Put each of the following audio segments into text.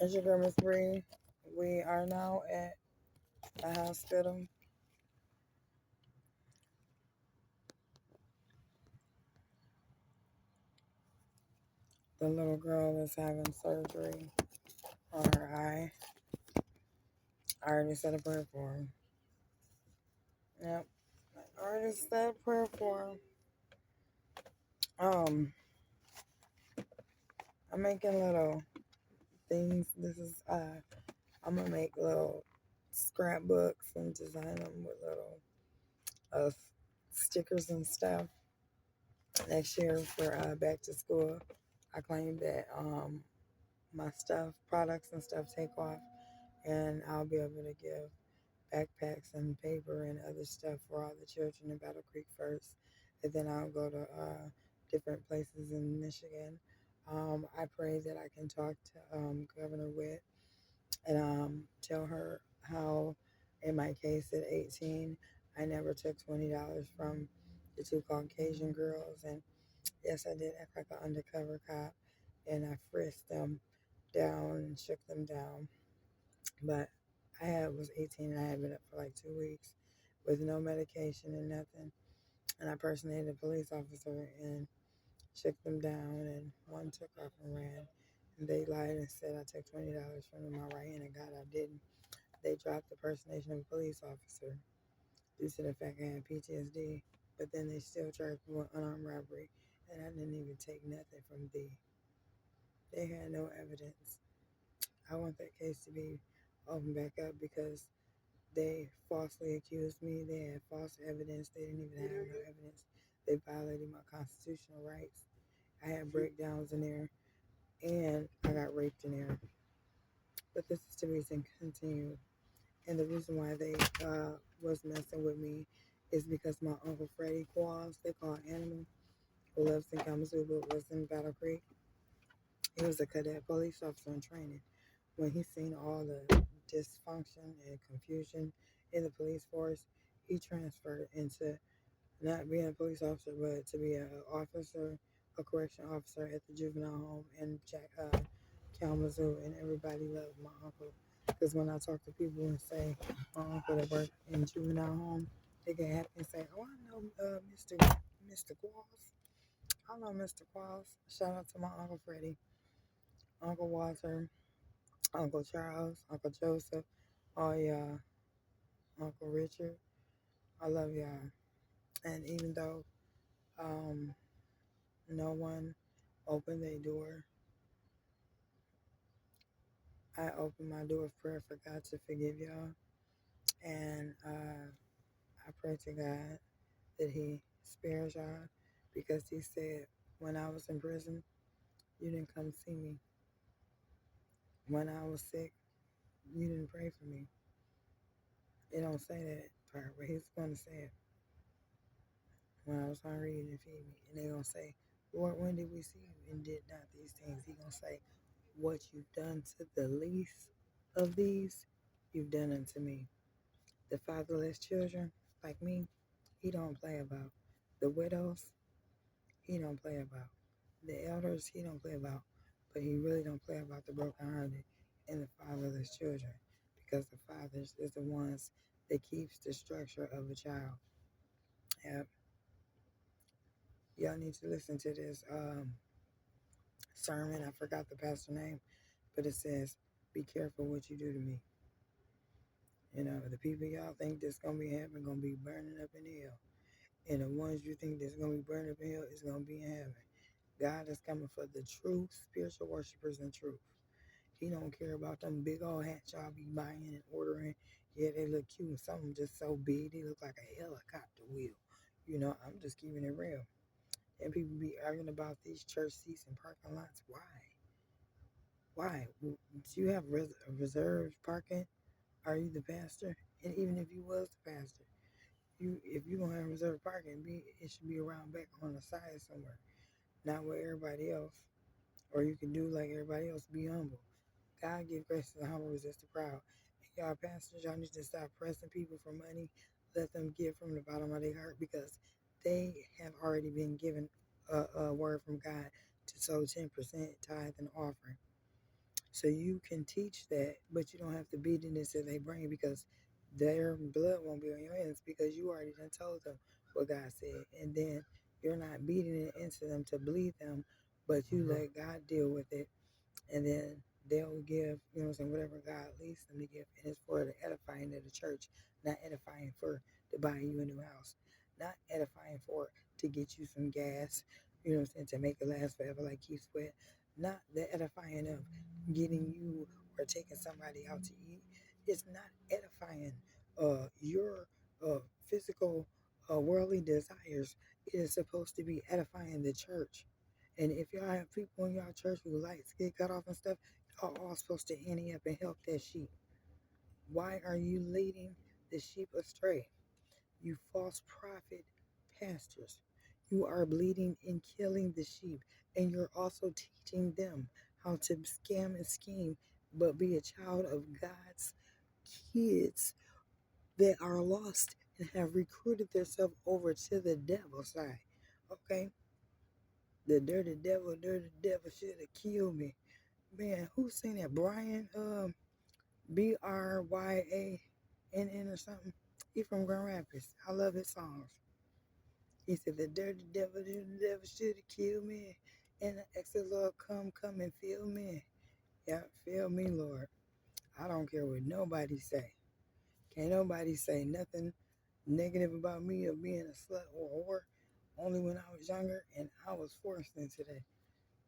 It's your girl, Miss Bree. We are now at the hospital. The little girl is having surgery on her eye. I already said a prayer for her. Yep. I already said a prayer for her. I'm making little things. I'm gonna make little scrapbooks and design them with little uh, stickers and stuff next year for back to school. I claim that my stuff, products and stuff take off, and I'll be able to give backpacks and paper and other stuff for all the children in Battle Creek first, and then I'll go to different places in Michigan. I pray that I can talk to Governor Witt and tell her how, in my case at 18, I never took $20 from the two Caucasian girls, and yes, I did act like an undercover cop, and I frisked them down and shook them down. But was 18 and I had been up for like 2 weeks with no medication and nothing. And I personated a police officer and shook them down, and one took off and ran. And they lied and said I took $20 from my right hand, and God, I didn't. They dropped the personation of a police officer due to the fact I had PTSD. But then they still charged me with unarmed robbery, and I didn't even take nothing from the. They had no evidence. I want that case to be opened back up because they falsely accused me. They had false evidence. They didn't even have no evidence. They violated my constitutional rights. I had breakdowns in there, and I got raped in there. But this is to be continued. And the reason why they was messing with me is because my uncle Freddie Qualls, they call Animal, who lives in Kalamazoo but was in Battle Creek. He was a cadet police officer in training. When he seen all the dysfunction and confusion in the police force, he transferred into not being a police officer, but to be an officer, a correction officer at the juvenile home in Kalamazoo, and everybody loved my uncle. Because when I talk to people and say my uncle that worked in juvenile home, they get happy and say, "Oh, I know Mr. Qualls. I know Mr. Qualls." Shout out to my uncle Freddie, Uncle Walter, Uncle Charles, Uncle Joseph, all y'all, Uncle Richard. I love y'all. And even though um, no one opened their door, I opened my door of prayer for God to forgive y'all. And I pray to God that He spares y'all because He said, when I was in prison, you didn't come see me. When I was sick, you didn't pray for me. It don't say that part, but He's going to say it. When I was hungry, you didn't feed me. And they're going to say, Lord, when did we see you and did not these things? He's going to say, what you've done to the least of these, you've done unto me. The fatherless children, like me, He don't play about. The widows, He don't play about. The elders, He don't play about. But He really don't play about the brokenhearted and the fatherless children, because the fathers is the ones that keeps the structure of a child. Yep. Y'all need to listen to this sermon. I forgot the pastor name, but it says, "Be careful what you do to me." You know, the people y'all think that's gonna be in heaven gonna be burning up in hell, and the ones you think that's gonna be burning up in hell is gonna be in heaven. God is coming for the true spiritual worshipers in truth. He don't care about them big old hats y'all be buying and ordering. Yeah, they look cute. Some of them just so big they look like a helicopter wheel. You know, I'm just keeping it real. And people be arguing about these church seats and parking lots. Why? Why? Do you have reserved parking? Are you the pastor? And even if you was the pastor, if you gonna have reserved parking, it should be around back on the side somewhere, not with everybody else. Or you can do like everybody else, be humble. God give grace to the humble, resist the proud. And y'all pastors, y'all need to stop pressing people for money. Let them give from the bottom of their heart, because they have already been given a word from God to sow 10% tithe and offering. So you can teach that, but you don't have to beat it into their brain because their blood won't be on your hands because you already done told them what God said. And then you're not beating it into them to bleed them, but you let God deal with it. And then they'll give, you know what I'm saying, whatever God leads them to give. And it's for the edifying of the church, not edifying for to buy you a new house, not edifying for to get you some gas, you know what I'm saying, to make it last forever like Keith Sweat, not the edifying of getting you or taking somebody out to eat. It's not edifying your physical worldly desires. It is supposed to be edifying the church. And if y'all have people in y'all church who lights get cut off and stuff, y'all all supposed to ante up and help that sheep. Why are you leading the sheep astray? You false prophet pastors. You are bleeding and killing the sheep. And you're also teaching them how to scam and scheme, but be a child of God's kids that are lost and have recruited themselves over to the devil side. Okay? The dirty devil should have killed me. Man, who sing that? Brian, Bryann or something. He from Grand Rapids. I love his songs. He said the dirty devil should have killed me. And the extra Lord come and feel me. Yeah, feel me, Lord. I don't care what nobody say. Can't nobody say nothing negative about me or being a slut or a whore. Only when I was younger and I was forced into that.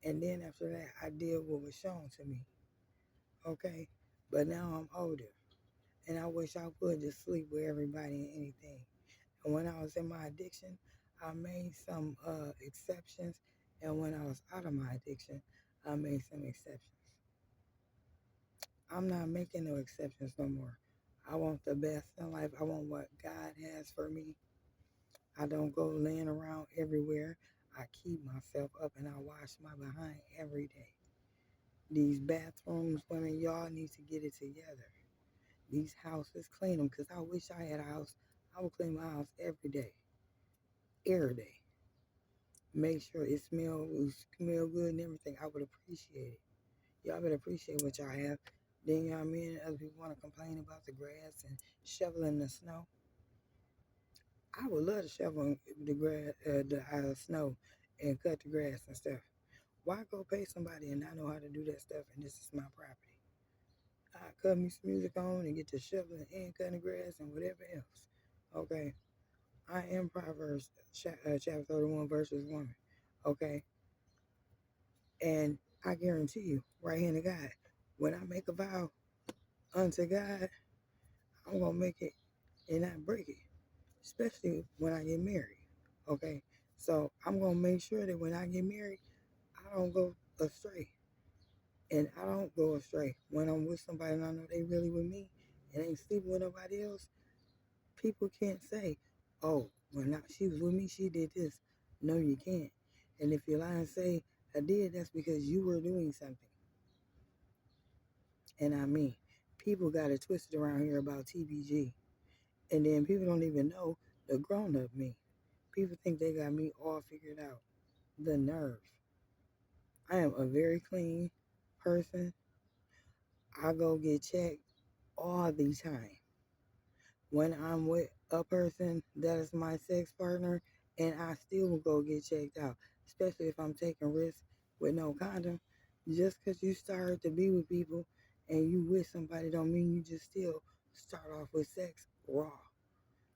And then after that, I did what was shown to me. Okay? But now I'm older. And I wish I would just sleep with everybody and anything. And when I was in my addiction, I made some exceptions. And when I was out of my addiction, I made some exceptions. I'm not making no exceptions no more. I want the best in life. I want what God has for me. I don't go laying around everywhere. I keep myself up and I wash my behind every day. These bathrooms, women, y'all need to get it together. These houses, clean them because I wish I had a house. I would clean my house every day. Make sure it smell good and everything. I would appreciate it. Y'all better appreciate what y'all have. Then y'all men and other people want to complain about the grass and shoveling the snow. I would love to shovel the grass, the snow, and cut the grass and stuff. Why go pay somebody and not know how to do that stuff? And this is my property. I cut me some music on and get to shoveling and cutting grass and whatever else. Okay, I am Proverbs chapter 31 verses 1. Okay, and I guarantee you, right hand of God, when I make a vow unto God, I'm gonna make it and not break it, especially when I get married. Okay, so I'm gonna make sure that when I get married, I don't go astray. And I don't go astray when I'm with somebody and I know they really with me and ain't sleeping with nobody else. People can't say, "Oh, when she was with me, she did this." No, you can't. And if you lie and say I did, that's because you were doing something. And I mean, people got it twisted around here about TBG, and then people don't even know the grown-up me. People think they got me all figured out. The nerve. I am a very clean person. I go get checked all the time. When I'm with a person that is my sex partner and I still will go get checked out, especially if I'm taking risks with no condom. Just because you start to be with people and you with somebody don't mean you just still start off with sex raw.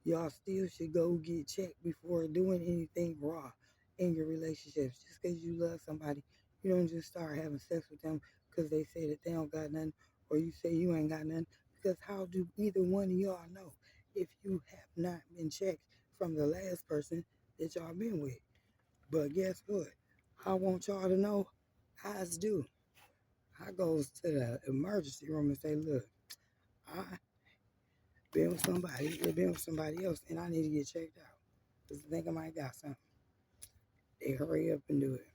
Y'all still should go get checked before doing anything raw in your relationships. Just because you love somebody, you don't just start having sex with them because they say that they don't got nothing or you say you ain't got nothing. Because how do either one of y'all know if you have not been checked from the last person that y'all been with? But guess what? I want y'all to know I do. I goes to the emergency room and say, look, I been with somebody else, and I need to get checked out. Because I think I might got something. They hurry up and do it.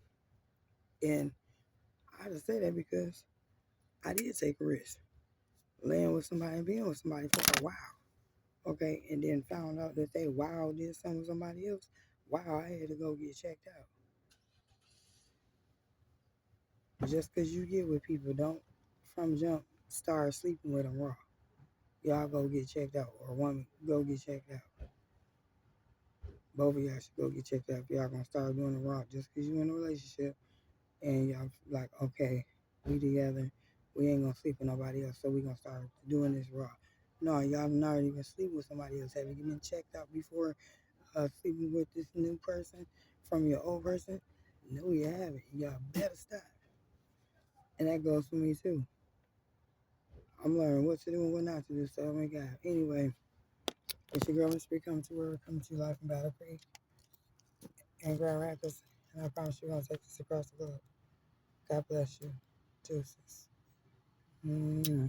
And I just say that because I did take a risk. Laying with somebody and being with somebody for a while. Okay, and then found out that they did something with somebody else. Wow, I had to go get checked out. Just because you get with people, don't from jump start sleeping with them raw. Y'all go get checked out, or one go get checked out. Both of y'all should go get checked out if y'all gonna start doing the raw just because you in a relationship and y'all like, okay, we together, we ain't gonna sleep with nobody else, so we gonna start doing this raw. No, y'all not even sleep with somebody else. Have you been checked out before sleeping with this new person from your old person? No, you haven't. Y'all better stop. And that goes for me too. I'm learning what to do and what not to do. So, oh my God. Anyway, it's your girl, Miss Bree, coming to work, coming to you live from Battle Creek and Grand Rapids. And I promise you're going to take this across the globe. God bless you. Deuces. Mm-hmm.